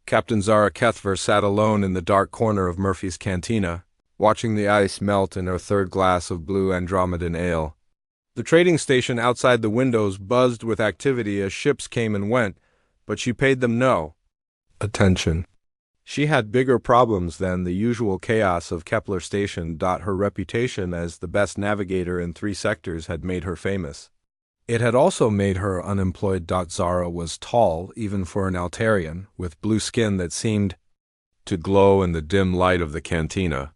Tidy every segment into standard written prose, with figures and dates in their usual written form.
Captain Zara Kethver sat alone in the dark corner of Murphy's cantina, watching the ice melt in her third glass of blue Andromedan ale. The trading station outside the windows buzzed with activity as ships came and went, but she paid them no attention. She had bigger problems than the usual chaos of Kepler Station. Her reputation as the best navigator in 3 sectors had made her famous. It had also made her unemployed. Zara was tall, even for an Altarian, with blue skin that seemed to glow in the dim light of the cantina.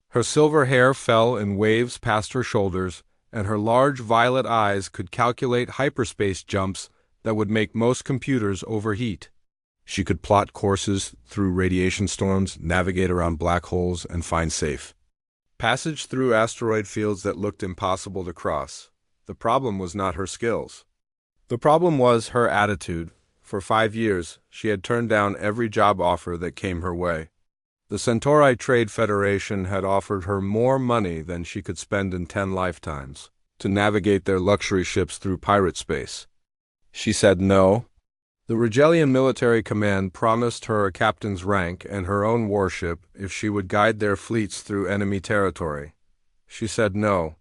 Her silver hair fell in waves past her shoulders, and her large violet eyes could calculate hyperspace jumps that would make most computers overheat. She could plot courses through radiation storms, navigate around black holes, and find safe passage through asteroid fields that looked impossible to cross. The problem was not her skills. The problem was her attitude. For 5 years, she had turned down every job offer that came her way. The Centauri Trade Federation had offered her more money than she could spend in 10 lifetimes to navigate their luxury ships through pirate space. She said no. The Rigelian military command promised her a captain's rank and her own warship if she would guide their fleets through enemy territory. She said no.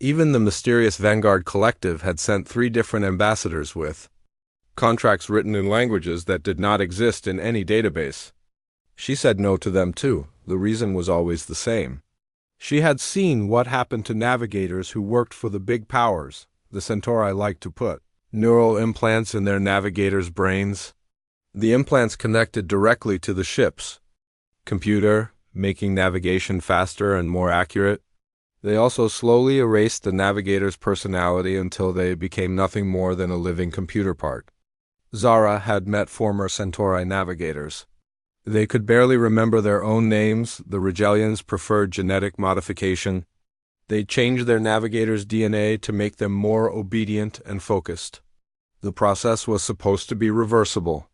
Even the mysterious Vanguard Collective had sent 3 different ambassadors with contracts written in languages that did not exist in any database. She said no to them too. The reason was always the same. She had seen what happened to navigators who worked for the big powers. The Centauri liked to put neural implants in their navigators' brains. The implants connected directly to the ship's computer, making navigation faster and more accurate. They also slowly erased the navigator's personality until they became nothing more than a living computer part. Zara had met former Centauri navigators. They could barely remember their own names. The Rigelians preferred genetic modification. They changed their navigators' DNA to make them more obedient and focused. The process was supposed to be reversible.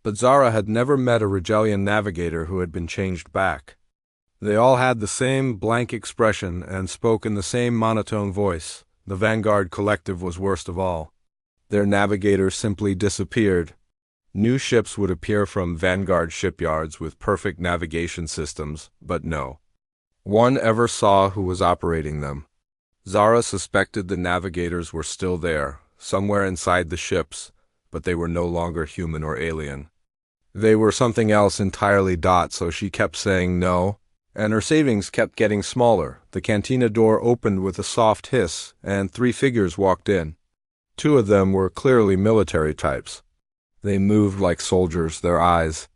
But Zara had never met a Rigelian navigator who had been changed back. They all had the same blank expression and spoke in the same monotone voice. The Vanguard Collective was worst of all. Their navigators simply disappeared. New ships would appear from Vanguard shipyards with perfect navigation systems, but no one ever saw who was operating them. Zara suspected the navigators were still there, somewhere inside the ships, but they were no longer human or alien. They were something else entirely. So she kept saying no, and her savings kept getting smaller. The cantina door opened with a soft hiss, and 3 figures walked in. 2 of them were clearly military types. They moved like soldiers, their eyes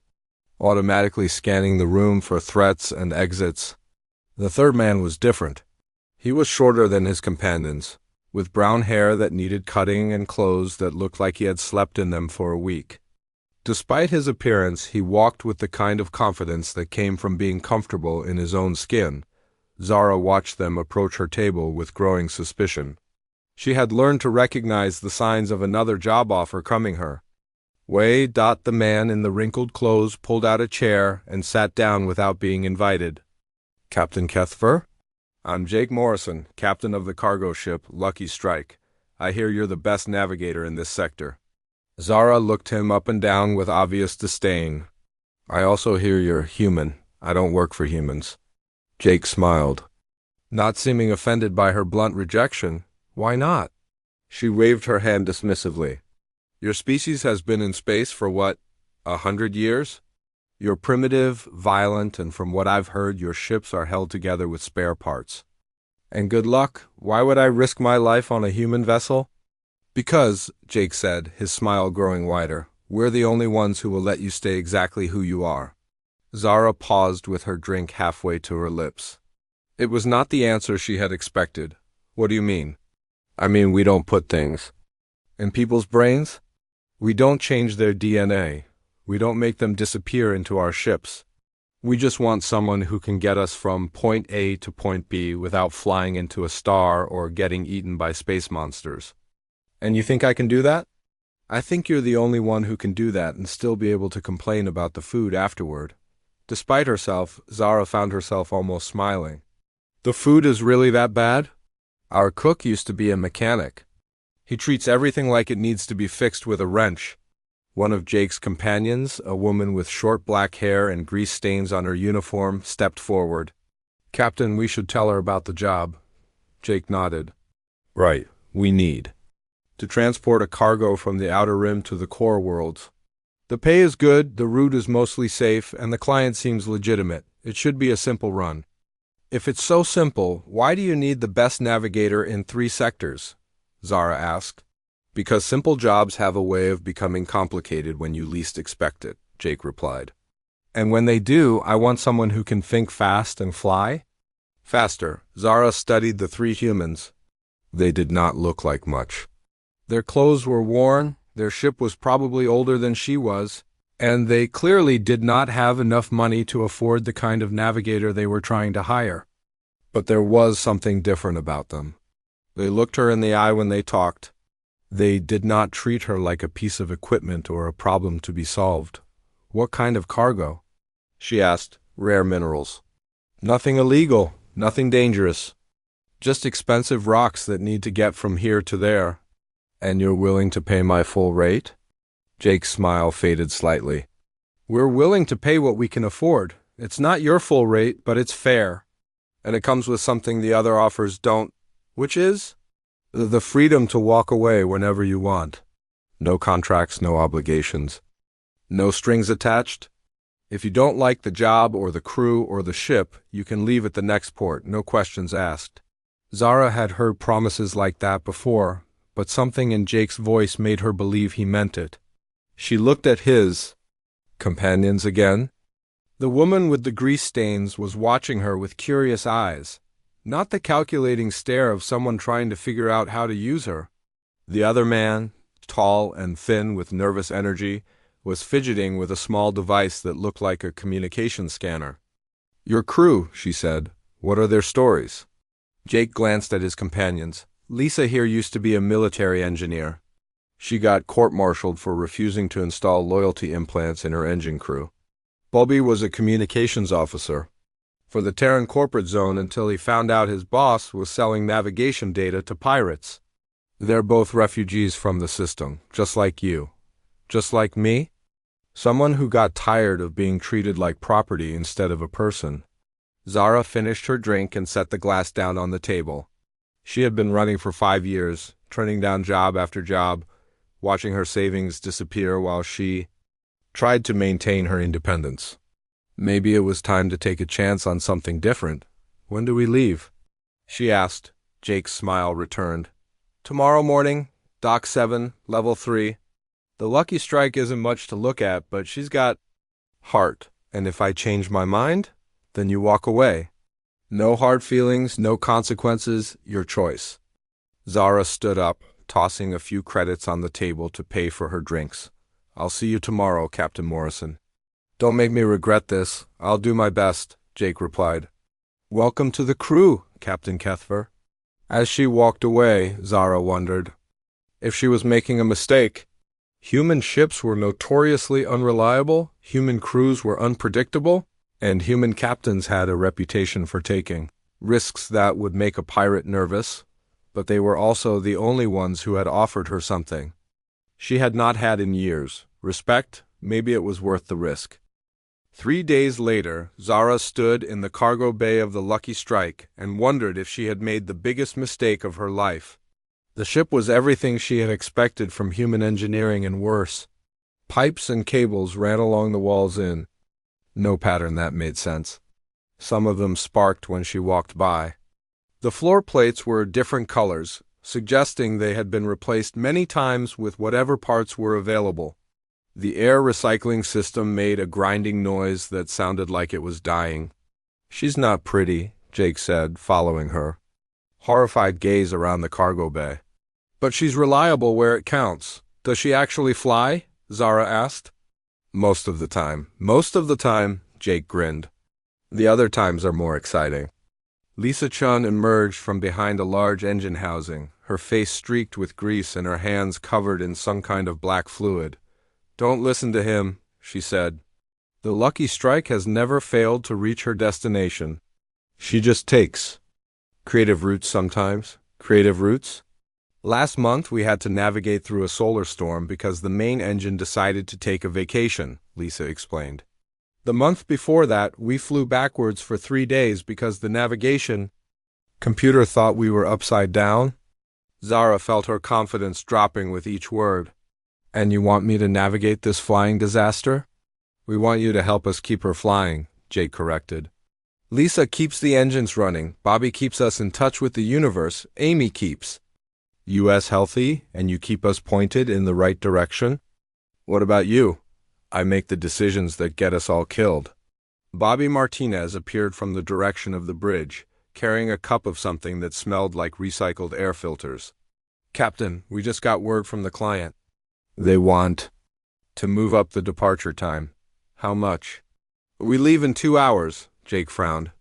automatically scanning the room for threats and exits. The third man was different. He was shorter than his companions, with brown hair that needed cutting and clothes that looked like he had slept in them for a week. Despite his appearance, he walked with the kind of confidence that came from being comfortable in his own skin. Zara watched them approach her table with growing suspicion. She had learned to recognize the signs of another job offer coming her way. The man in the wrinkled clothes pulled out a chair and sat down without being invited. Captain Kethver? I'm Jake Morrison, captain of the cargo ship Lucky Strike. I hear you're the best navigator in this sector. Zara looked him up and down with obvious disdain. I also hear you're human. I don't work for humans. Jake smiled, not seeming offended by her blunt rejection. Why not? She waved her hand dismissively. Your species has been in space for what, 100 years? You're primitive, violent, and from what I've heard, your ships are held together with spare parts. And good luck. Why would I risk my life on a human vessel? Because, Jake said, his smile growing wider, we're the only ones who will let you stay exactly who you are. Zara paused with her drink halfway to her lips. It was not the answer she had expected. What do you mean? I mean, we don't put things in people's brains. We don't change their DNA. We don't make them disappear into our ships. We just want someone who can get us from point A to point B without flying into a star or getting eaten by space monsters. And you think I can do that? I think you're the only one who can do that and still be able to complain about the food afterward. Despite herself, Zara found herself almost smiling. The food is really that bad? Our cook used to be a mechanic. He treats everything like it needs to be fixed with a wrench. One of Jake's companions, a woman with short black hair and grease stains on her uniform, stepped forward. "Captain, we should tell her about the job." Jake nodded. "Right, we need to transport a cargo from the outer rim to the core worlds. The pay is good, the route is mostly safe, and the client seems legitimate. It should be a simple run." "If it's so simple, why do you need the best navigator in 3 sectors?" Zara asked. "Because simple jobs have a way of becoming complicated when you least expect it," Jake replied. "And when they do, I want someone who can think fast and fly?" Faster. Zara studied the 3 humans. They did not look like much. Their clothes were worn, their ship was probably older than she was, and they clearly did not have enough money to afford the kind of navigator they were trying to hire. But there was something different about them. They looked her in the eye when they talked. They did not treat her like a piece of equipment or a problem to be solved. "What kind of cargo?" she asked. "Rare minerals." "Nothing illegal, nothing dangerous. Just expensive rocks that need to get from here to there." "And you're willing to pay my full rate?" Jake's smile faded slightly. "We're willing to pay what we can afford. It's not your full rate, but it's fair. And it comes with something the other offers don't." "Which is?" "The freedom to walk away whenever you want. No contracts, no obligations. No strings attached. If you don't like the job or the crew or the ship, you can leave at the next port, no questions asked." Zara had heard promises like that before, but something in Jake's voice made her believe he meant it. She looked at his companions again. The woman with the grease stains was watching her with curious eyes, not the calculating stare of someone trying to figure out how to use her. The other man, tall and thin with nervous energy, was fidgeting with a small device that looked like a communication scanner. "Your crew," she said. "What are their stories?" Jake glanced at his companions. "Lisa here used to be a military engineer. She got court-martialed for refusing to install loyalty implants in her engine crew. Bobby was a communications officer for the Terran corporate zone until he found out his boss was selling navigation data to pirates. They're both refugees from the system, just like you. Just like me? Someone who got tired of being treated like property instead of a person." Zara finished her drink and set the glass down on the table. She had been running for 5 years, turning down job after job, watching her savings disappear while she tried to maintain her independence. Maybe it was time to take a chance on something different. "When do we leave?" she asked. Jake's smile returned. "Tomorrow morning, Dock 7, Level 3. The Lucky Strike isn't much to look at, but she's got heart. And if I change my mind, then you walk away. No hard feelings, no consequences, your choice." Zara stood up, tossing a few credits on the table to pay for her drinks. "I'll see you tomorrow, Captain Morrison." "Don't make me regret this. I'll do my best," Jake replied. "Welcome to the crew, Captain Kethver." As she walked away, Zara wondered if she was making a mistake. Human ships were notoriously unreliable, human crews were unpredictable, and human captains had a reputation for taking risks that would make a pirate nervous, but they were also the only ones who had offered her something she had not had in years. Respect, maybe it was worth the risk. 3 days later, Zara stood in the cargo bay of the Lucky Strike and wondered if she had made the biggest mistake of her life. The ship was everything she had expected from human engineering and worse. Pipes and cables ran along the walls in no pattern that made sense. Some of them sparked when she walked by. The floor plates were different colors, suggesting they had been replaced many times with whatever parts were available. The air recycling system made a grinding noise that sounded like it was dying. "She's not pretty," Jake said, following her. Horrified gaze around the cargo bay. "But she's reliable where it counts. Does she actually fly?" Zara asked. Most of the time." "Most of the time," Jake grinned. "The other times are more exciting." Lisa Chun emerged from behind a large engine housing, her face streaked with grease and her hands covered in some kind of black fluid. "Don't listen to him," she said. "The Lucky Strike has never failed to reach her destination. She just takes creative routes sometimes." "Creative routes?" Last month, we had to navigate through a solar storm because the main engine decided to take a vacation, Lisa explained. The month before that, we flew backwards for 3 days because the navigation computer thought we were upside down. Zara felt her confidence dropping with each word. And you want me to navigate this flying disaster? We want you to help us keep her flying, Jake corrected. Lisa keeps the engines running, Bobby keeps us in touch with the universe, Amy keeps us healthy, and you keep us pointed in the right direction? What about you? I make the decisions that get us all killed. Bobby Martinez appeared from the direction of the bridge, carrying a cup of something that smelled like recycled air filters. Captain, we just got word from the client. They want to move up the departure time. How much? We leave in 2 hours, Jake frowned.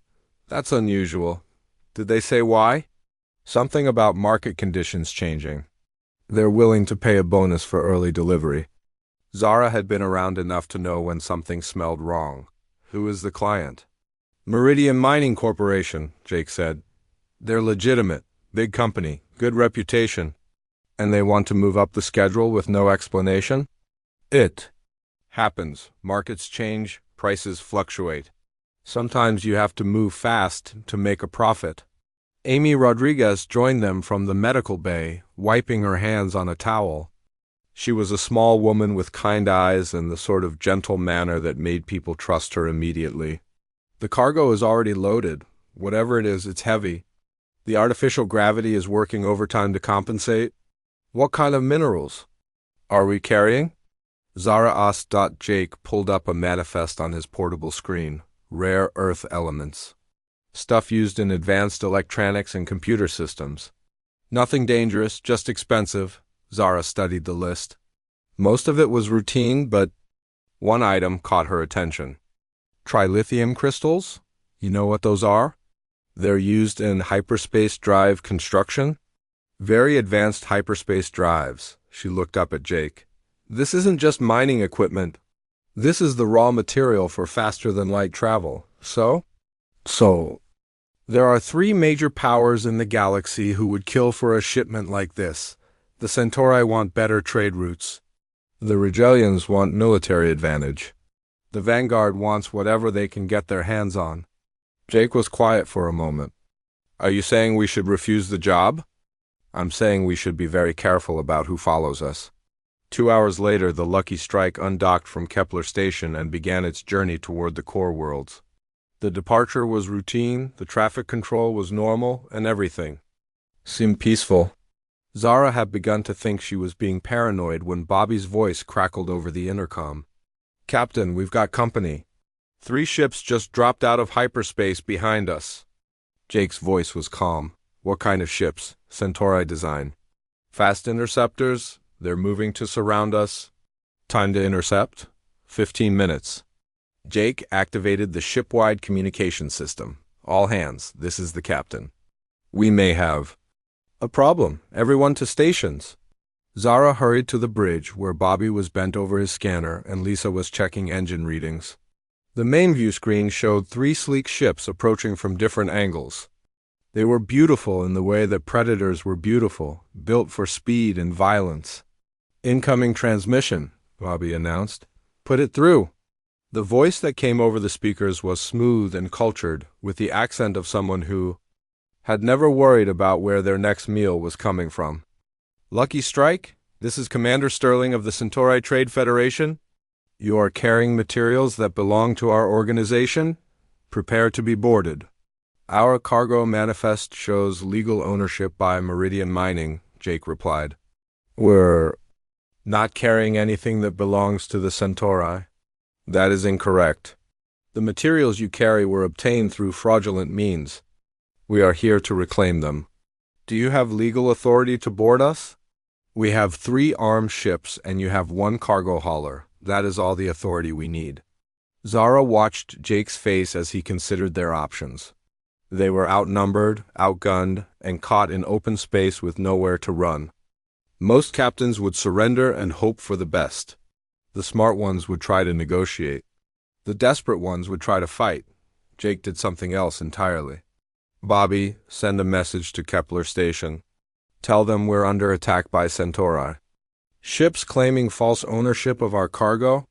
That's unusual. Did they say why? Something about market conditions changing. They're willing to pay a bonus for early delivery. Zara had been around enough to know when something smelled wrong. Who is the client? Meridian Mining Corporation, Jake said. They're legitimate, big company, good reputation. And they want to move up the schedule with no explanation? It happens. Markets change, prices fluctuate. Sometimes you have to move fast to make a profit. Amy Rodriguez joined them from the medical bay, wiping her hands on a towel. She was a small woman with kind eyes and the sort of gentle manner that made people trust her immediately. The cargo is already loaded. Whatever it is, it's heavy. The artificial gravity is working overtime to compensate. What kind of minerals are we carrying? Zara asked. Jake pulled up a manifest on his portable screen. Rare earth elements. Stuff used in advanced electronics and computer systems. Nothing dangerous, just expensive. Zara studied the list. Most of it was routine, but one item caught her attention. Trilithium crystals? You know what those are? They're used in hyperspace drive construction. Very advanced hyperspace drives. She looked up at Jake. This isn't just mining equipment. This is the raw material for faster-than-light travel. So, there are 3 major powers in the galaxy who would kill for a shipment like this. The Centauri want better trade routes. The Rigelians want military advantage. The Vanguard wants whatever they can get their hands on. Jake was quiet for a moment. Are you saying we should refuse the job? I'm saying we should be very careful about who follows us. 2 hours later, the Lucky Strike undocked from Kepler Station and began its journey toward the core worlds. The departure was routine, the traffic control was normal, and everything seemed peaceful. Zara had begun to think she was being paranoid when Bobby's voice crackled over the intercom. Captain, we've got company. 3 ships just dropped out of hyperspace behind us. Jake's voice was calm. What kind of ships? Centauri design. Fast interceptors? They're moving to surround us. Time to intercept? 15 minutes. Jake activated the ship-wide communication system. All hands, this is the captain. We may have a problem. Everyone to stations. Zara hurried to the bridge where Bobby was bent over his scanner and Lisa was checking engine readings. The main view screen showed 3 sleek ships approaching from different angles. They were beautiful in the way that predators were beautiful, built for speed and violence. Incoming transmission, Bobby announced. Put it through. The voice that came over the speakers was smooth and cultured, with the accent of someone who had never worried about where their next meal was coming from. Lucky Strike, this is Commander Sterling of the Centauri Trade Federation. You are carrying materials that belong to our organization. Prepare to be boarded. Our cargo manifest shows legal ownership by Meridian Mining, Jake replied. We're not carrying anything that belongs to the Centauri. That is incorrect. The materials you carry were obtained through fraudulent means. We are here to reclaim them. Do you have legal authority to board us? We have 3 armed ships and you have 1 cargo hauler. That is all the authority we need. Zara watched Jake's face as he considered their options. They were outnumbered, outgunned, and caught in open space with nowhere to run. Most captains would surrender and hope for the best. The smart ones would try to negotiate. The desperate ones would try to fight. Jake did something else entirely. Bobby, send a message to Kepler Station. Tell them we're under attack by Centauri. Ships claiming false ownership of our cargo?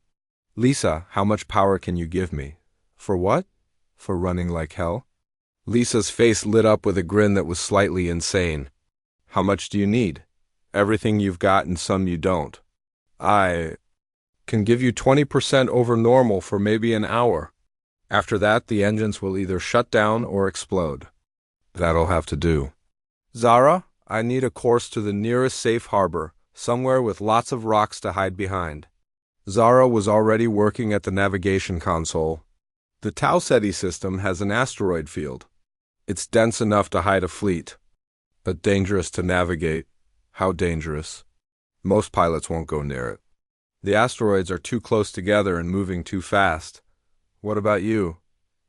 Lisa, how much power can you give me? For what? For running like hell? Lisa's face lit up with a grin that was slightly insane. How much do you need? Everything you've got and some you don't. I can give you 20% over normal for maybe an hour. After that, the engines will either shut down or explode. That'll have to do. Zara, I need a course to the nearest safe harbor, somewhere with lots of rocks to hide behind. Zara was already working at the navigation console. The Tau Ceti system has an asteroid field. It's dense enough to hide a fleet, but dangerous to navigate. How dangerous? Most pilots won't go near it. The asteroids are too close together and moving too fast. What about you?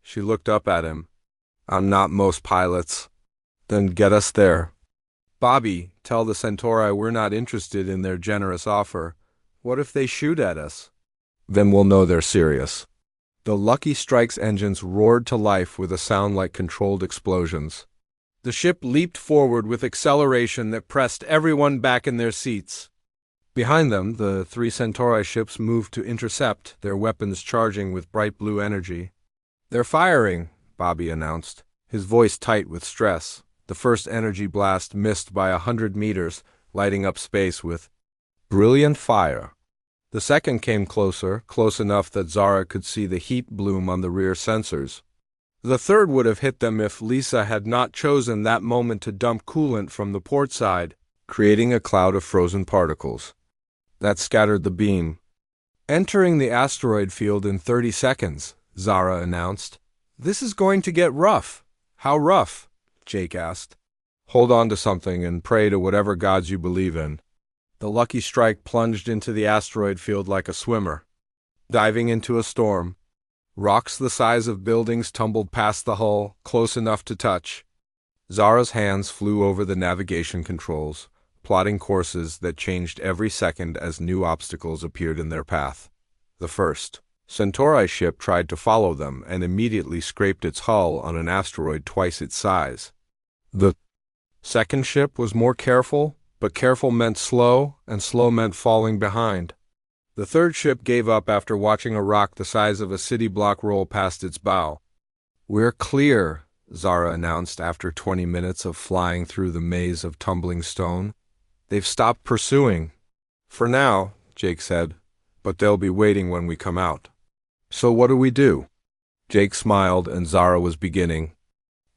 She looked up at him. I'm not most pilots. Then get us there. Bobby, tell the Centauri we're not interested in their generous offer. What if they shoot at us? Then we'll know they're serious. The Lucky Strike's engines roared to life with a sound like controlled explosions. The ship leaped forward with acceleration that pressed everyone back in their seats. Behind them, the 3 Centauri ships moved to intercept, their weapons charging with bright blue energy. They're firing, Bobby announced, his voice tight with stress. The first energy blast missed by 100 meters, lighting up space with brilliant fire. The second came closer, close enough that Zara could see the heat bloom on the rear sensors. The third would have hit them if Lisa had not chosen that moment to dump coolant from the port side, creating a cloud of frozen particles. That scattered the beam. Entering the asteroid field in 30 seconds, Zara announced. This is going to get rough. How rough? Jake asked. Hold on to something and pray to whatever gods you believe in. The Lucky Strike plunged into the asteroid field like a swimmer, diving into a storm. Rocks the size of buildings tumbled past the hull, close enough to touch. Zara's hands flew over the navigation controls, plotting courses that changed every second as new obstacles appeared in their path. The first Centauri ship tried to follow them and immediately scraped its hull on an asteroid twice its size. The second ship was more careful, but careful meant slow, and slow meant falling behind. The third ship gave up after watching a rock the size of a city block roll past its bow. We're clear, Zara announced after 20 minutes of flying through the maze of tumbling stone. They've stopped pursuing. For now, Jake said, but they'll be waiting when we come out. So what do we do? Jake smiled, and Zara was beginning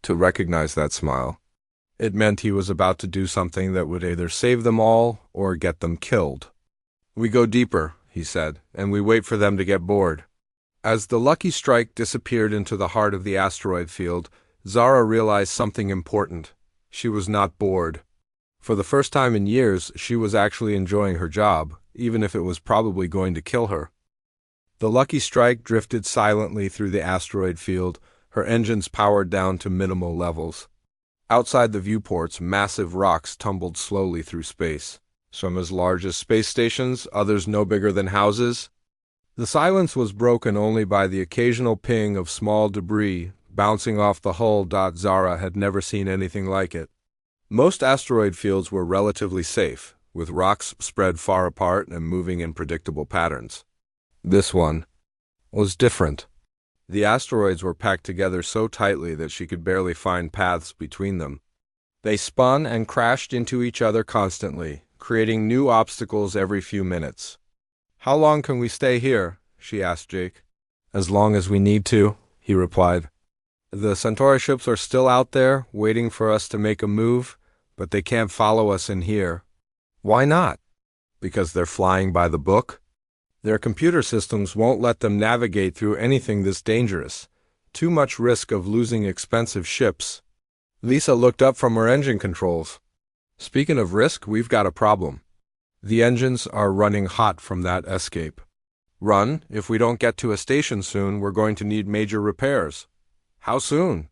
to recognize that smile. It meant he was about to do something that would either save them all or get them killed. We go deeper, he said, and we wait for them to get bored. As the Lucky Strike disappeared into the heart of the asteroid field, Zara realized something important. She was not bored. For the first time in years, she was actually enjoying her job, even if it was probably going to kill her. The Lucky Strike drifted silently through the asteroid field, her engines powered down to minimal levels. Outside the viewports, massive rocks tumbled slowly through space, some as large as space stations, others no bigger than houses. The silence was broken only by the occasional ping of small debris bouncing off the hull. Zara had never seen anything like it. Most asteroid fields were relatively safe, with rocks spread far apart and moving in predictable patterns. This one was different. The asteroids were packed together so tightly that she could barely find paths between them. They spun and crashed into each other constantly, creating new obstacles every few minutes. How long can we stay here? She asked Jake. As long as we need to, he replied. The Centauri ships are still out there, waiting for us to make a move, but they can't follow us in here. Why not? Because they're flying by the book? Their computer systems won't let them navigate through anything this dangerous. Too much risk of losing expensive ships. Lisa looked up from her engine controls. Speaking of risk, we've got a problem. The engines are running hot from that escape. Run, if we don't get to a station soon, we're going to need major repairs. How soon?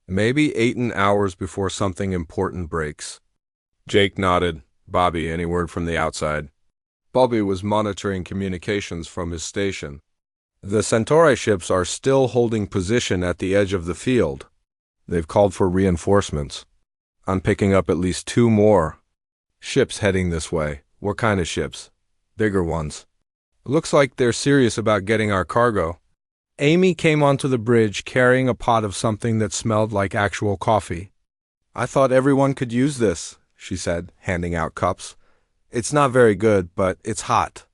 Maybe 8 hours before something important breaks. Jake nodded. Bobby, any word from the outside? Bobby was monitoring communications from his station. The Centauri ships are still holding position at the edge of the field. They've called for reinforcements. I'm picking up at least 2 more. Ships heading this way. What kind of ships? Bigger ones. Looks like they're serious about getting our cargo. Amy came onto the bridge carrying a pot of something that smelled like actual coffee. I thought everyone could use this, she said, handing out cups. It's not very good, but it's hot.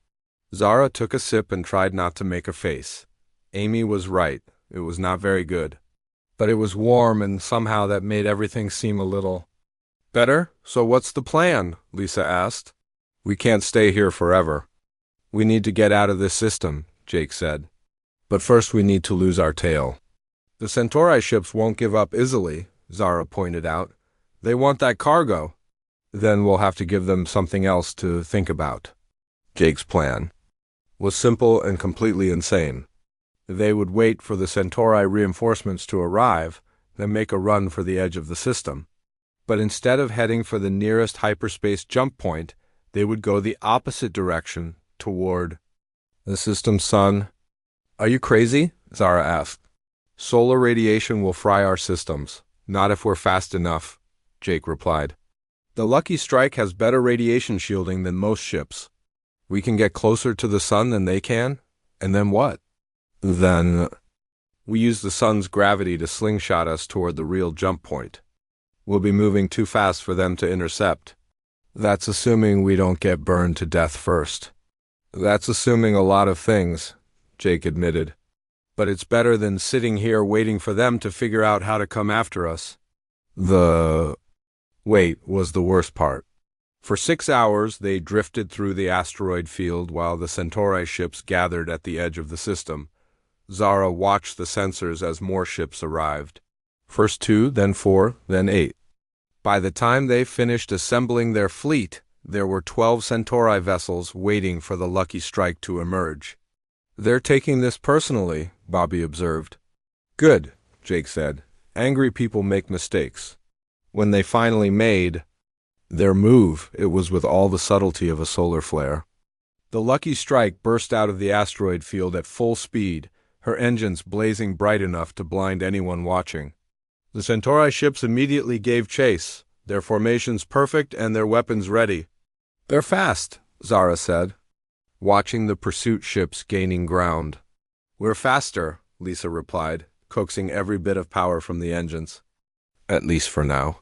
Zara took a sip and tried not to make a face. Amy was right. It was not very good. But it was warm, and somehow that made everything seem a little better. So what's the plan? Lisa asked. We can't stay here forever. We need to get out of this system, Jake said. But first we need to lose our tail. The Centauri ships won't give up easily, Zara pointed out. They want that cargo. Then we'll have to give them something else to think about. Jake's plan was simple and completely insane. They would wait for the Centauri reinforcements to arrive, then make a run for the edge of the system. But instead of heading for the nearest hyperspace jump point, they would go the opposite direction toward the system's sun. Are you crazy? Zara asked. Solar radiation will fry our systems. Not if we're fast enough, Jake replied. The Lucky Strike has better radiation shielding than most ships. We can get closer to the sun than they can? And then what? Then we use the sun's gravity to slingshot us toward the real jump point. We'll be moving too fast for them to intercept. That's assuming we don't get burned to death first. That's assuming a lot of things, Jake admitted. But it's better than sitting here waiting for them to figure out how to come after us. The wait was the worst part. For 6 hours, they drifted through the asteroid field while the Centauri ships gathered at the edge of the system. Zara watched the sensors as more ships arrived. First 2, then 4, then 8. By the time they finished assembling their fleet, there were 12 Centauri vessels waiting for the Lucky Strike to emerge. They're taking this personally, Bobby observed. Good, Jake said. Angry people make mistakes. When they finally made their move, it was with all the subtlety of a solar flare. The Lucky Strike burst out of the asteroid field at full speed, her engines blazing bright enough to blind anyone watching. The Centauri ships immediately gave chase, their formations perfect and their weapons ready. They're fast, Zara said, watching the pursuit ships gaining ground. We're faster, Lisa replied, coaxing every bit of power from the engines. At least for now.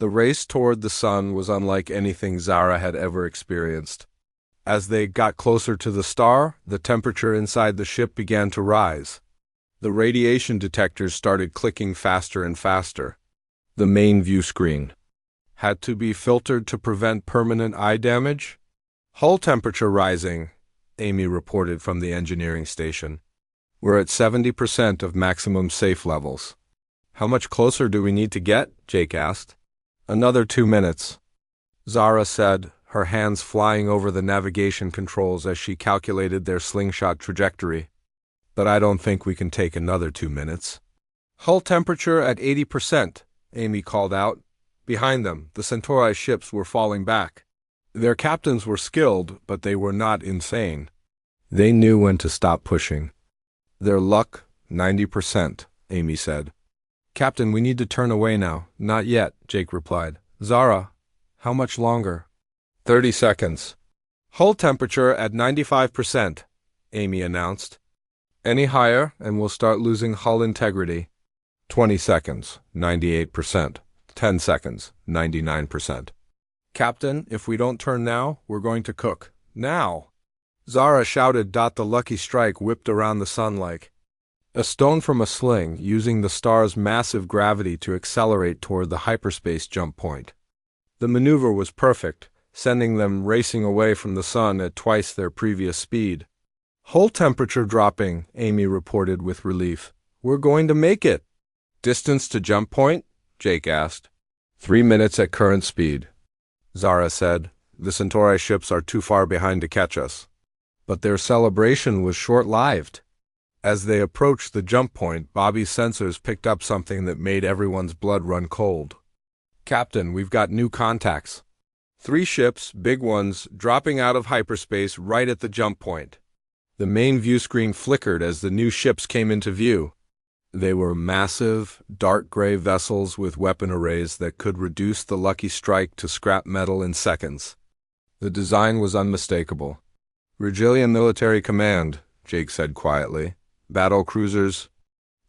The race toward the sun was unlike anything Zara had ever experienced. As they got closer to the star, the temperature inside the ship began to rise. The radiation detectors started clicking faster and faster. The main view screen had to be filtered to prevent permanent eye damage. Hull temperature rising, Amy reported from the engineering station. We're at 70% of maximum safe levels. How much closer do we need to get? Jake asked. Another 2 minutes, Zara said, her hands flying over the navigation controls as she calculated their slingshot trajectory. But I don't think we can take another 2 minutes. Hull temperature at 80%, Amy called out. Behind them, the Centauri ships were falling back. Their captains were skilled, but they were not insane. They knew when to stop pushing. Their luck, 90%, Amy said. Captain, we need to turn away now. Not yet, Jake replied. Zara, how much longer? 30 seconds. Hull temperature at 95%, Amy announced. Any higher, and we'll start losing hull integrity. 20 seconds, 98%. 10 seconds, 99%. Captain, if we don't turn now, we're going to cook. Now! Zara shouted. The Lucky Strike whipped around the sun like a stone from a sling, using the star's massive gravity to accelerate toward the hyperspace jump point. The maneuver was perfect, sending them racing away from the sun at twice their previous speed. Hull temperature dropping, Amy reported with relief. We're going to make it. Distance to jump point? Jake asked. 3 minutes at current speed. Zara said. The Centauri ships are too far behind to catch us. But their celebration was short-lived. As they approached the jump point, Bobby's sensors picked up something that made everyone's blood run cold. Captain, we've got new contacts. 3 ships, big ones, dropping out of hyperspace right at the jump point. The main view screen flickered as the new ships came into view. They were massive, dark gray vessels with weapon arrays that could reduce the Lucky Strike to scrap metal in seconds. The design was unmistakable. "Regilian Military Command," Jake said quietly. "Battle cruisers."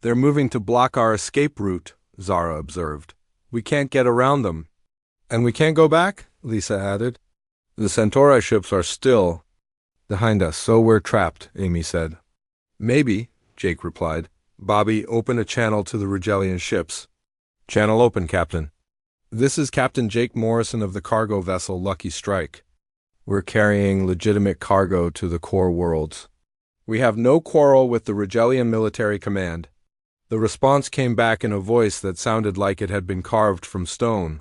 "They're moving to block our escape route," Zara observed. "We can't get around them." "And we can't go back?" Lisa added. "The Centauri ships are still behind us, so we're trapped," Amy said. "Maybe," Jake replied. "Bobby, open a channel to the Regilian ships." "Channel open, Captain." "This is Captain Jake Morrison of the cargo vessel Lucky Strike. We're carrying legitimate cargo to the core worlds. We have no quarrel with the Regilian Military Command." The response came back in a voice that sounded like it had been carved from stone.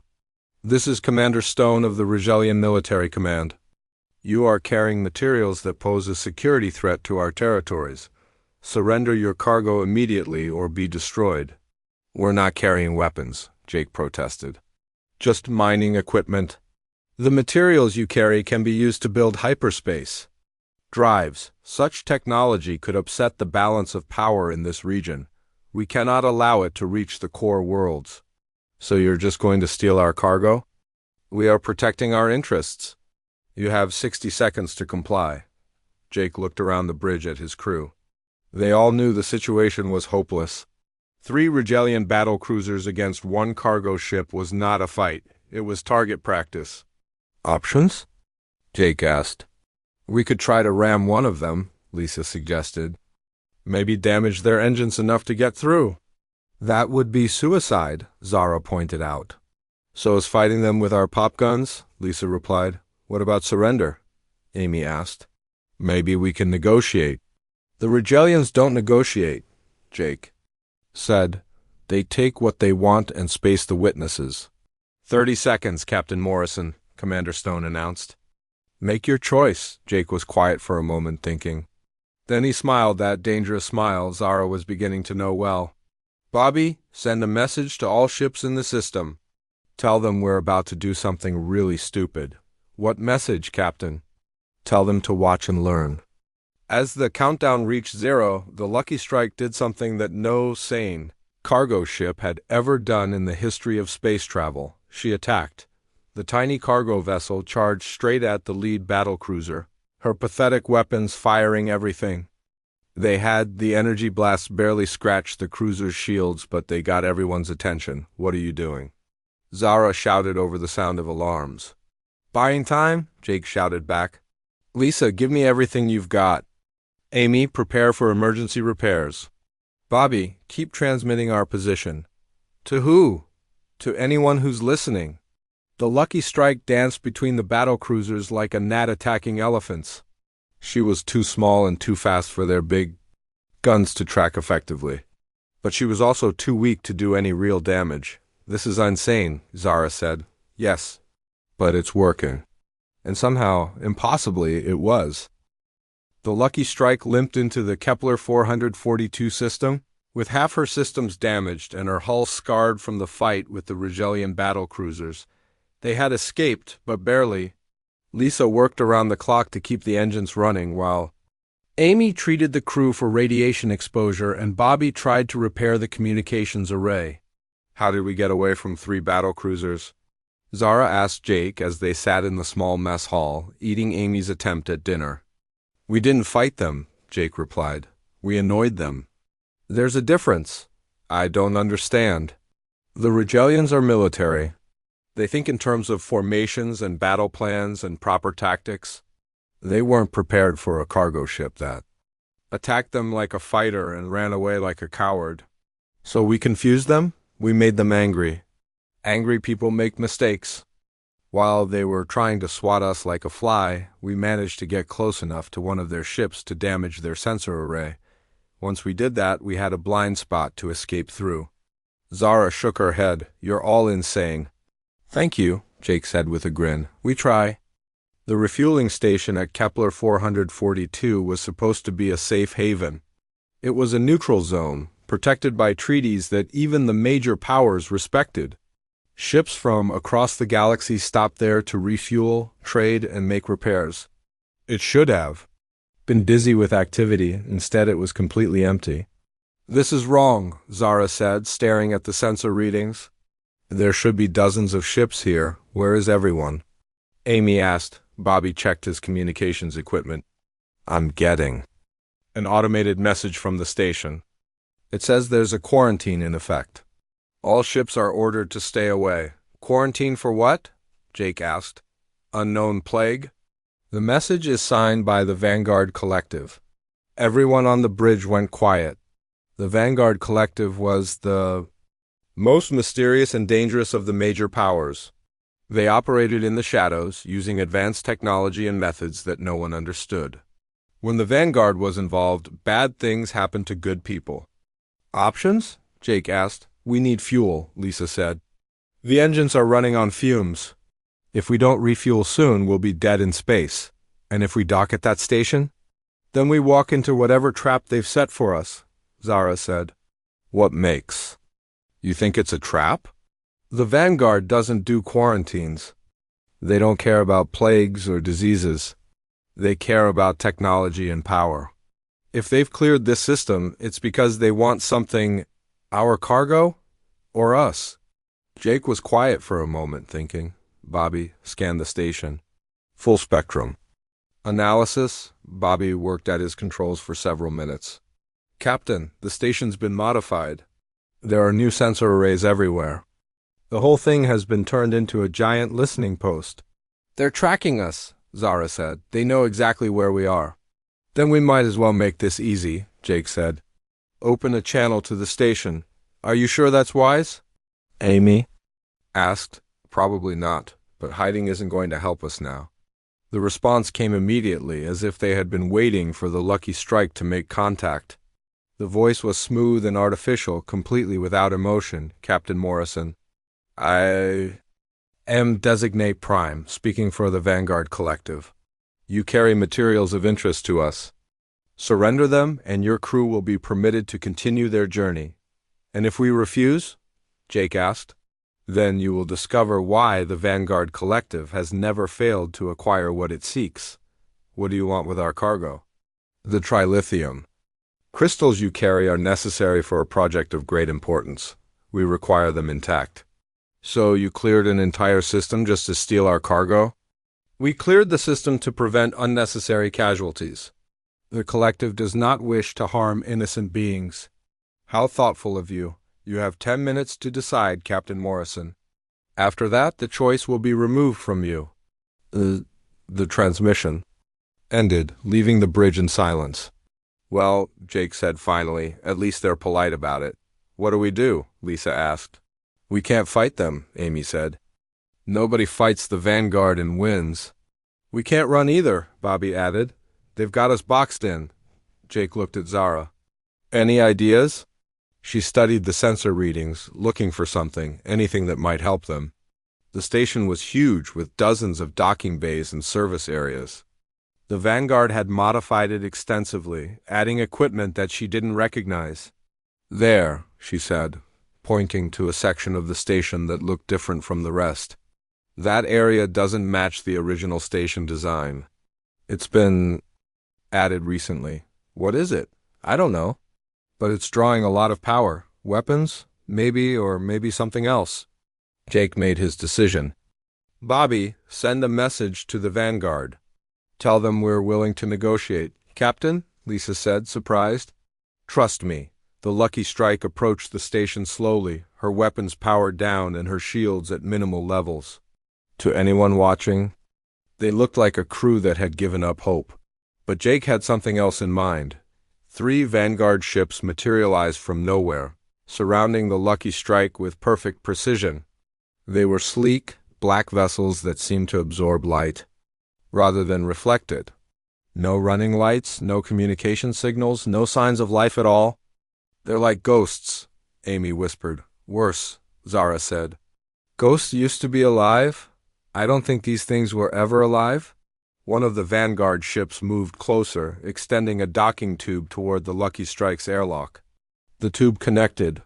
"This is Commander Stone of the Regilian Military Command. You are carrying materials that pose a security threat to our territories. Surrender your cargo immediately or be destroyed." "We're not carrying weapons," Jake protested. "Just mining equipment. The materials you carry can be used to build hyperspace drives. Such technology could upset the balance of power in this region. We cannot allow it to reach the core worlds." "So you're just going to steal our cargo?" "We are protecting our interests." "You have 60 seconds to comply." Jake looked around the bridge at his crew. They all knew the situation was hopeless. 3 Regilian battle cruisers against 1 cargo ship was not a fight. It was target practice. "Options?" Jake asked. "We could try to ram one of them," Lisa suggested. "Maybe damage their engines enough to get through." "That would be suicide," Zara pointed out. "So is fighting them with our pop guns," Lisa replied. "What about surrender?" Amy asked. "Maybe we can negotiate." "The Regilians don't negotiate," Jake said. "They take what they want and space the witnesses." 30 seconds, Captain Morrison," Commander Stone announced. "Make your choice." Jake was quiet for a moment, thinking. Then he smiled that dangerous smile Zara was beginning to know well. "Bobby, send a message to all ships in the system. Tell them we're about to do something really stupid." "What message, Captain?" "Tell them to watch and learn." As the countdown reached 0, the Lucky Strike did something that no sane cargo ship had ever done in the history of space travel. She attacked. The tiny cargo vessel charged straight at the lead battlecruiser, her pathetic weapons firing everything. The energy blasts barely scratched the cruiser's shields, but they got everyone's attention. "What are you doing?" Zara shouted over the sound of alarms. "Buying time?" Jake shouted back. "Lisa, give me everything you've got." "Amy, prepare for emergency repairs." "Bobby, keep transmitting our position." "To who?" "To anyone who's listening." The Lucky Strike danced between the battle cruisers like a gnat attacking elephants. She was too small and too fast for their big guns to track effectively. But she was also too weak to do any real damage. "This is insane," Zara said. "Yes, but it's working." And somehow, impossibly, it was. The Lucky Strike limped into the Kepler 442 system, with half her systems damaged and her hull scarred from the fight with the Regilian battle cruisers. They had escaped, but barely. Lisa worked around the clock to keep the engines running, while Amy treated the crew for radiation exposure and Bobby tried to repair the communications array. "How did we get away from 3 battle cruisers?" Zara asked Jake as they sat in the small mess hall, eating Amy's attempt at dinner. "We didn't fight them," Jake replied. "We annoyed them." "There's a difference." "I don't understand." "The Regilians are military. They think in terms of formations and battle plans and proper tactics. They weren't prepared for a cargo ship that attacked them like a fighter and ran away like a coward. So we confused them. We made them angry. Angry people make mistakes. While they were trying to swat us like a fly, we managed to get close enough to one of their ships to damage their sensor array. Once we did that, we had a blind spot to escape through." Zara shook her head. "You're all insane." "Thank you," Jake said with a grin. "We try." The refueling station at Kepler 442 was supposed to be a safe haven. It was a neutral zone, protected by treaties that even the major powers respected. Ships from across the galaxy stopped there to refuel, trade, and make repairs. It should have been busy with activity. Instead, it was completely empty. This is wrong, Zara said, staring at the sensor readings. There should be dozens of ships here. Where is everyone? Amy asked. Bobby checked his communications equipment. I'm getting an automated message from the station. It says there's a quarantine in effect. All ships are ordered to stay away. Quarantine for what? Jake asked. Unknown plague? The message is signed by the Vanguard Collective. Everyone on the bridge went quiet. The Vanguard Collective was the most mysterious and dangerous of the major powers. They operated in the shadows, using advanced technology and methods that no one understood. When the Vanguard was involved, bad things happened to good people. Options? Jake asked. We need fuel, Lisa said. The engines are running on fumes. If we don't refuel soon, we'll be dead in space. And if we dock at that station? Then we walk into whatever trap they've set for us, Zara said. What makes? You think it's a trap? The Vanguard doesn't do quarantines. They don't care about plagues or diseases. They care about technology and power. If they've cleared this system, it's because they want something, our cargo, or us. Jake was quiet for a moment, thinking. Bobby scanned the station. Full spectrum. Analysis. Bobby worked at his controls for several minutes. Captain, the station's been modified. There are new sensor arrays everywhere. The whole thing has been turned into a giant listening post. They're tracking us, Zara said. They know exactly where we are. Then we might as well make this easy, Jake said. Open a channel to the station. Are you sure that's wise? Amy asked. Probably not, but hiding isn't going to help us now. The response came immediately, as if they had been waiting for the lucky strike to make contact. The voice was smooth and artificial, completely without emotion. Captain Morrison. I am Designate Prime, speaking for the Vanguard Collective. You carry materials of interest to us. Surrender them, and your crew will be permitted to continue their journey. And if we refuse? Jake asked. Then you will discover why the Vanguard Collective has never failed to acquire what it seeks. What do you want with our cargo? The trilithium. Crystals you carry are necessary for a project of great importance. We require them intact. So you cleared an entire system just to steal our cargo? We cleared the system to prevent unnecessary casualties. The Collective does not wish to harm innocent beings. How thoughtful of you. You have 10 minutes to decide, Captain Morrison. After that, the choice will be removed from you. The transmission ended, leaving the bridge in silence. Well, Jake said finally, at least they're polite about it. What do we do? Lisa asked. We can't fight them, Amy said. Nobody fights the Vanguard and wins. We can't run either, Bobby added. They've got us boxed in. Jake looked at Zara. Any ideas? She studied the sensor readings, looking for something, anything that might help them. The station was huge, with dozens of docking bays and service areas. The Vanguard had modified it extensively, adding equipment that she didn't recognize. There, she said, pointing to a section of the station that looked different from the rest. That area doesn't match the original station design. It's been added recently. What is it? I don't know. But it's drawing a lot of power. Weapons? Maybe, or maybe something else. Jake made his decision. Bobby, send a message to the Vanguard. Tell them we're willing to negotiate. Captain, Lisa said, surprised. Trust me. The lucky strike approached the station slowly, her weapons powered down and her shields at minimal levels. To anyone watching, they looked like a crew that had given up hope. But Jake had something else in mind. 3 Vanguard ships materialized from nowhere, surrounding the lucky strike with perfect precision. They were sleek, black vessels that seemed to absorb light, rather than reflect it. No running lights, no communication signals, no signs of life at all. They're like ghosts, Amy whispered. Worse, Zara said. Ghosts used to be alive? I don't think these things were ever alive. One of the Vanguard ships moved closer, extending a docking tube toward the Lucky Strike's airlock. The tube connected.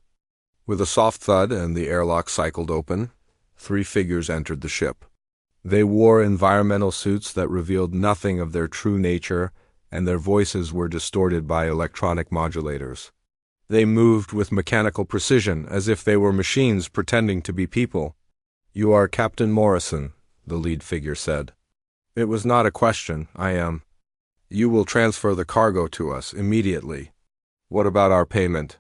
With a soft thud and the airlock cycled open, 3 figures entered the ship. They wore environmental suits that revealed nothing of their true nature, and their voices were distorted by electronic modulators. They moved with mechanical precision, as if they were machines pretending to be people. "You are Captain Morrison," the lead figure said. "It was not a question. I am. You will transfer the cargo to us immediately. What about our payment?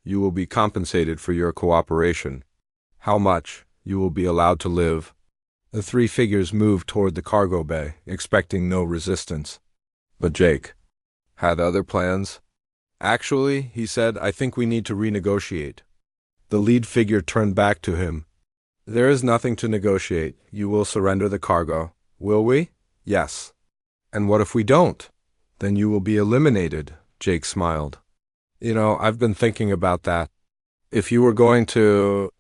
You will be compensated for your cooperation. How much? You will be allowed to live." The three figures moved toward the cargo bay, expecting no resistance. But Jake had other plans. "Actually," he said, "I think we need to renegotiate." The lead figure turned back to him. "There is nothing to negotiate. You will surrender the cargo. Will we?" "Yes." "And what if we don't?" "Then you will be eliminated," Jake smiled. I've been thinking about that. If you were going to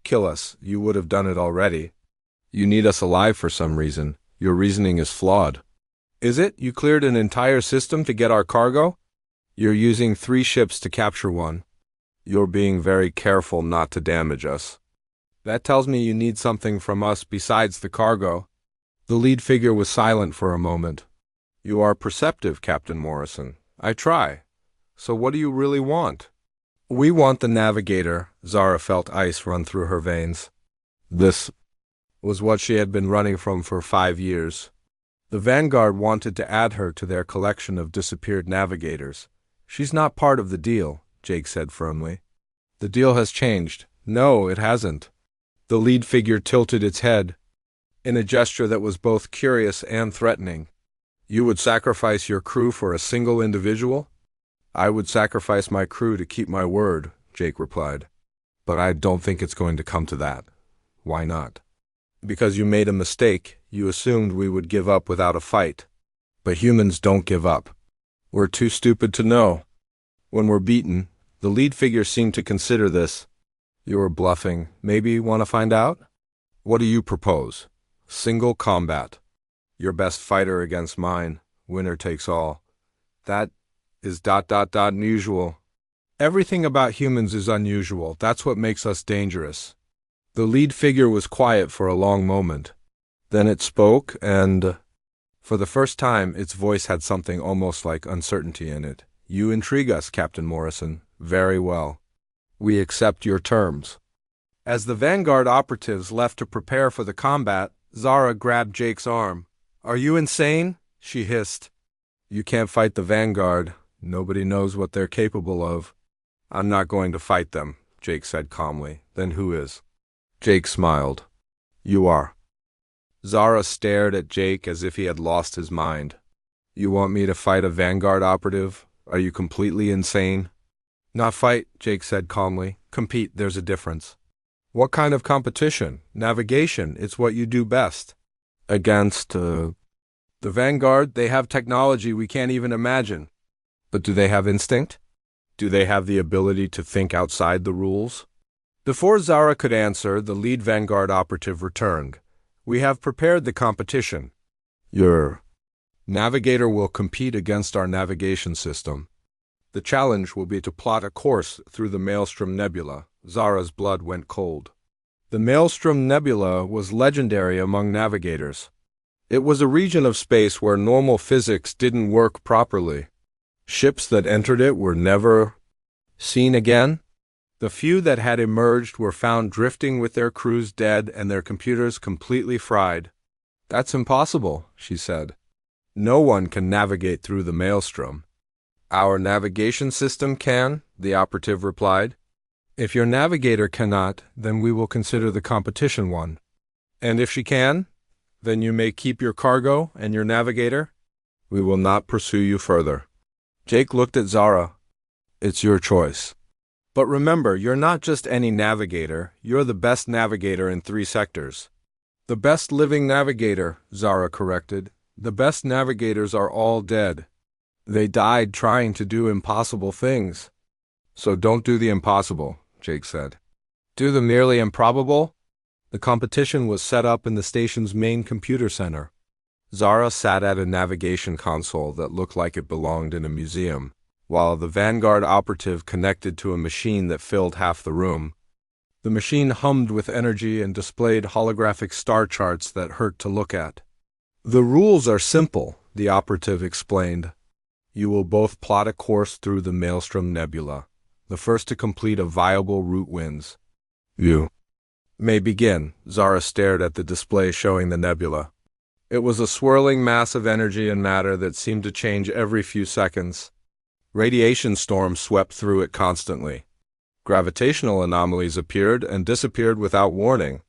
kill us, you would have done it already. You need us alive for some reason. Your reasoning is flawed." "Is it? You cleared an entire system to get our cargo?" "You're using 3 ships to capture one. You're being very careful not to damage us. That tells me you need something from us besides the cargo." The lead figure was silent for a moment. "You are perceptive, Captain Morrison. I try. So what do you really want?" "We want the navigator." Zara felt ice run through her veins. This was what she had been running from for 5 years. The Vanguard wanted to add her to their collection of disappeared navigators. "She's not part of the deal," Jake said firmly. "The deal has changed." "No, it hasn't." The lead figure tilted its head in a gesture that was both curious and threatening. "You would sacrifice your crew for a single individual?" "I would sacrifice my crew to keep my word," Jake replied. "But I don't think it's going to come to that." "Why not?" "Because you made a mistake. You assumed we would give up without a fight. But humans don't give up. We're too stupid to know when we're beaten." The lead figure seemed to consider this. "You were bluffing. Maybe you want to find out?" "What do you propose?" "Single combat. Your best fighter against mine. Winner takes all." "That is unusual." "Everything about humans is unusual. That's what makes us dangerous." The lead figure was quiet for a long moment. Then it spoke, and for the first time its voice had something almost like uncertainty in it. "You intrigue us, Captain Morrison. Very well. We accept your terms." As the Vanguard operatives left to prepare for the combat, Zara grabbed Jake's arm. "Are you insane?" she hissed. "You can't fight the Vanguard. Nobody knows what they're capable of." "I'm not going to fight them," Jake said calmly. "Then who is?" Jake smiled. "You are." Zara stared at Jake as if he had lost his mind. "You want me to fight a Vanguard operative? Are you completely insane?" "Not fight," Jake said calmly. "Compete, there's a difference." "What kind of competition?" "Navigation, it's what you do best." "Against, the Vanguard, they have technology we can't even imagine." "But do they have instinct? Do they have the ability to think outside the rules?" Before Zara could answer, the lead Vanguard operative returned. "We have prepared the competition. Your navigator will compete against our navigation system. The challenge will be to plot a course through the Maelstrom Nebula." Zara's blood went cold. The Maelstrom Nebula was legendary among navigators. It was a region of space where normal physics didn't work properly. Ships that entered it were never seen again. The few that had emerged were found drifting with their crews dead and their computers completely fried. "That's impossible," she said. "No one can navigate through the Maelstrom." "Our navigation system can," the operative replied. "If your navigator cannot, then we will consider the competition won." "And if she can? Then you may keep your cargo and your navigator." "We will not pursue you further." Jake looked at Zara. "It's your choice. But remember, you're not just any navigator. You're the best navigator in 3 sectors." "The best living navigator," Zara corrected. "The best navigators are all dead. They died trying to do impossible things." "So don't do the impossible," Jake said. "Do the merely improbable?" The competition was set up in the station's main computer center. Zara sat at a navigation console that looked like it belonged in a museum, while the Vanguard operative connected to a machine that filled half the room. The machine hummed with energy and displayed holographic star charts that hurt to look at. "The rules are simple," the operative explained. "You will both plot a course through the Maelstrom Nebula. The first to complete a viable route wins. You may begin. Zara stared at the display showing the nebula. It was a swirling mass of energy and matter that seemed to change every few seconds. Radiation storms swept through it constantly. Gravitational anomalies appeared and disappeared without warning.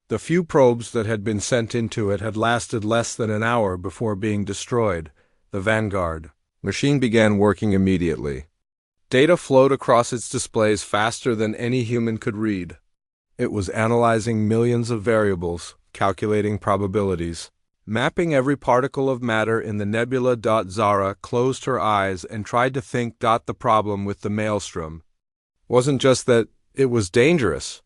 The few probes that had been sent into it had lasted less than an hour before being destroyed. The Vanguard machine began working immediately. Data flowed across its displays faster than any human could read. It was analyzing millions of variables, calculating probabilities, mapping every particle of matter in the nebula. Zara closed her eyes and tried to think. The problem with the maelstrom wasn't just that it was dangerous.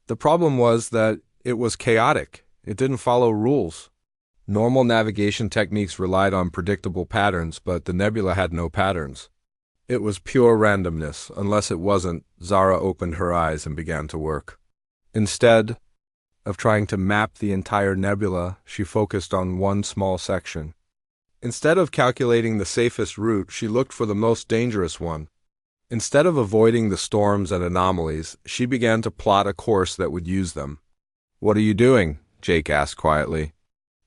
The problem was that it was chaotic. It didn't follow rules. Normal navigation techniques relied on predictable patterns, but the nebula had no patterns. It was pure randomness. Unless it wasn't, Zara opened her eyes and began to work. Instead of trying to map the entire nebula, she focused on one small section. Instead of calculating the safest route, she looked for the most dangerous one. Instead of avoiding the storms and anomalies, she began to plot a course that would use them. "What are you doing?" Jake asked quietly.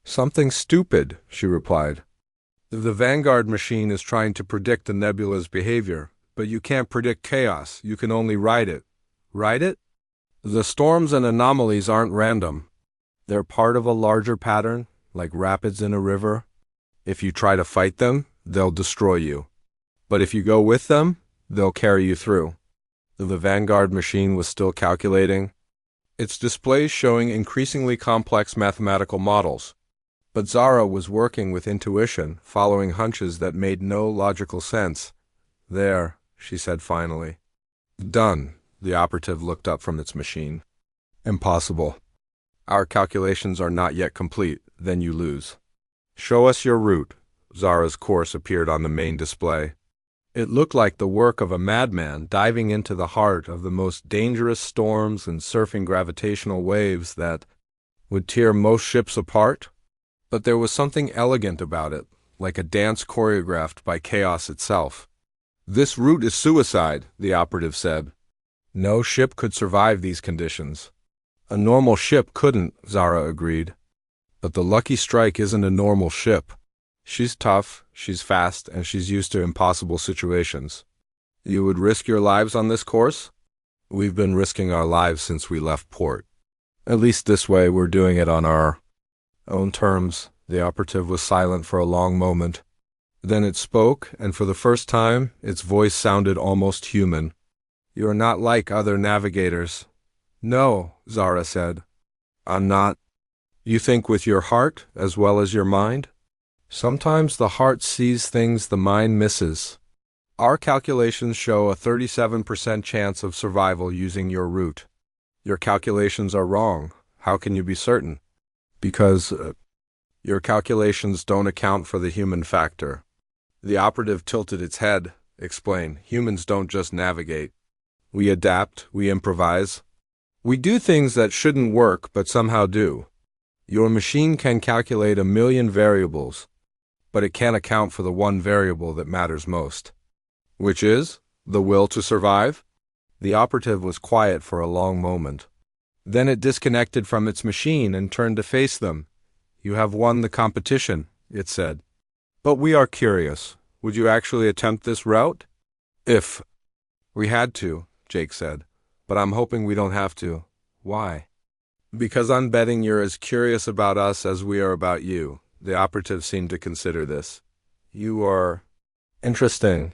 "Something stupid," she replied. "The Vanguard machine is trying to predict the nebula's behavior, but you can't predict chaos. You can only ride it." "Ride it?" "The storms and anomalies aren't random. They're part of a larger pattern, like rapids in a river. If you try to fight them, they'll destroy you. But if you go with them, they'll carry you through." The Vanguard machine was still calculating, its displays showing increasingly complex mathematical models. But Zara was working with intuition, following hunches that made no logical sense. "There," she said finally. "Done." The operative looked up from its machine. "Impossible. Our calculations are not yet complete. Then you lose." "Show us your route." Zara's course appeared on the main display. It looked like the work of a madman diving into the heart of the most dangerous storms and surfing gravitational waves that would tear most ships apart. But there was something elegant about it, like a dance choreographed by chaos itself. "This route is suicide," the operative said. "No ship could survive these conditions." "A normal ship couldn't," Zara agreed. "But the Lucky Strike isn't a normal ship. She's tough, she's fast, and she's used to impossible situations." "You would risk your lives on this course?" "We've been risking our lives since we left port. At least this way we're doing it on our own terms." The operative was silent for a long moment. Then it spoke, and for the first time, its voice sounded almost human. "You're not like other navigators." "No," Zara said. "I'm not." "You think with your heart as well as your mind?" "Sometimes the heart sees things the mind misses. Our calculations show a 37% chance of survival using your route." "Your calculations are wrong. How can you be certain?" "Because your calculations don't account for the human factor." The operative tilted its head. "Explain. Humans don't just navigate. We adapt, we improvise. We do things that shouldn't work but somehow do. Your machine can calculate 1,000,000 variables, but it can't account for the one variable that matters most." "Which is? The will to survive?" The operative was quiet for a long moment. Then it disconnected from its machine and turned to face them. "You have won the competition," it said. "But we are curious. Would you actually attempt this route?" "If we had to," Jake said. "But I'm hoping we don't have to." "Why?" "Because I'm betting you're as curious about us as we are about you." The operative seemed to consider this. "You are interesting.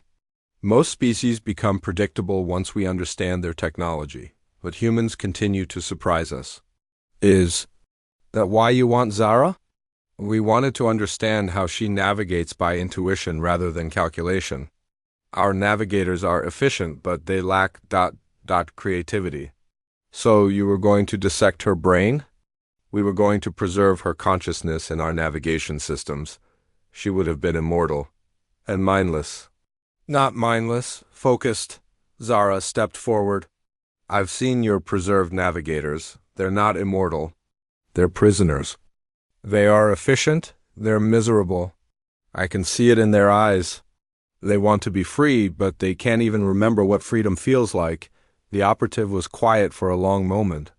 Most species become predictable once we understand their technology, but humans continue to surprise us." "Is that why you want Zara?" "We wanted to understand how she navigates by intuition rather than calculation. Our navigators are efficient, but they lack creativity." "So you were going to dissect her brain?" "We were going to preserve her consciousness in our navigation systems. She would have been immortal. And mindless." "Not mindless, focused." Zara stepped forward. "I've seen your preserved navigators. They're not immortal. They're prisoners. They are efficient. They're miserable. I can see it in their eyes." They want to be free, but they can't even remember what freedom feels like. The operative was quiet for a long moment.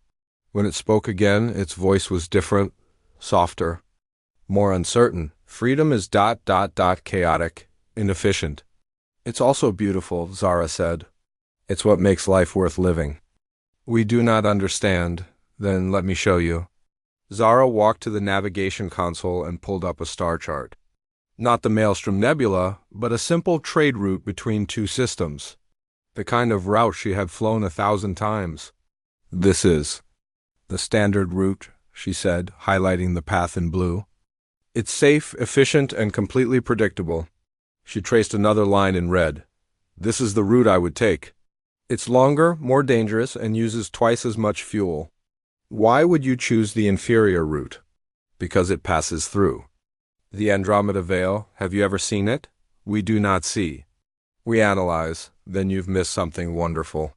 When it spoke again, its voice was different, softer, more uncertain. Freedom is ... chaotic, inefficient. It's also beautiful, Zara said. It's what makes life worth living. We do not understand. Then let me show you. Zara walked to the navigation console and pulled up a star chart. Not the Maelstrom Nebula, but a simple trade route between two systems. The kind of route she had flown 1,000 times. This is the standard route, she said, highlighting the path in blue. It's safe, efficient, and completely predictable. She traced another line in red. This is the route I would take. It's longer, more dangerous, and uses twice as much fuel. Why would you choose the inferior route? Because it passes through. The Andromeda Veil, have you ever seen it? We do not see. We analyze, then you've missed something wonderful.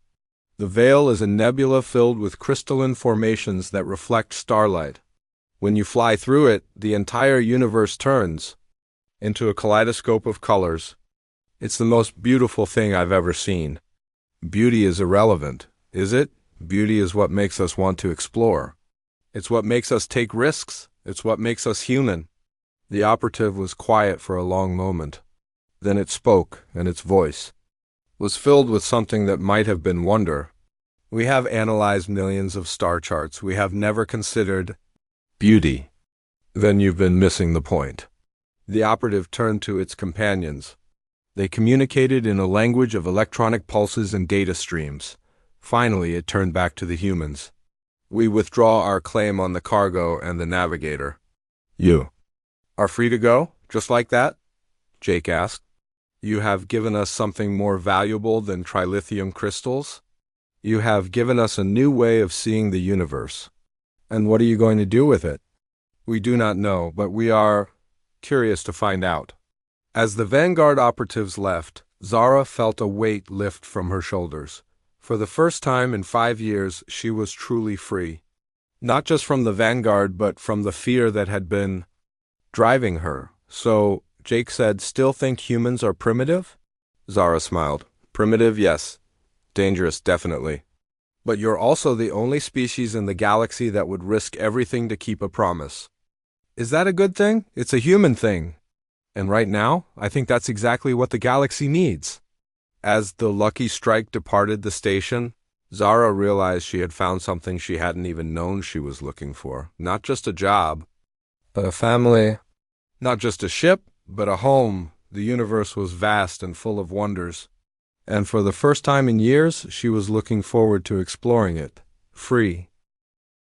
The veil is a nebula filled with crystalline formations that reflect starlight. When you fly through it, the entire universe turns into a kaleidoscope of colors. It's the most beautiful thing I've ever seen. Beauty is irrelevant, is it? Beauty is what makes us want to explore. It's what makes us take risks. It's what makes us human. The operative was quiet for a long moment. Then it spoke, and its voice was filled with something that might have been wonder. We have analyzed millions of star charts. We have never considered beauty. Then you've been missing the point. The operative turned to its companions. They communicated in a language of electronic pulses and data streams. Finally, it turned back to the humans. We withdraw our claim on the cargo and the navigator. You are free to go, just like that? Jake asked. You have given us something more valuable than trilithium crystals? You have given us a new way of seeing the universe. And what are you going to do with it? We do not know, but we are curious to find out. As the Vanguard operatives left, Zara felt a weight lift from her shoulders. For the first time in 5 years, she was truly free. Not just from the Vanguard, but from the fear that had been driving her. So, Jake said, still think humans are primitive? Zara smiled. Primitive, yes. Dangerous, definitely. But you're also the only species in the galaxy that would risk everything to keep a promise. Is that a good thing? It's a human thing. And right now, I think that's exactly what the galaxy needs. As the Lucky Strike departed the station, Zara realized she had found something she hadn't even known she was looking for. Not just a job, but a family. Not just a ship, but a home. The universe was vast and full of wonders. And for the first time in years, she was looking forward to exploring it, free.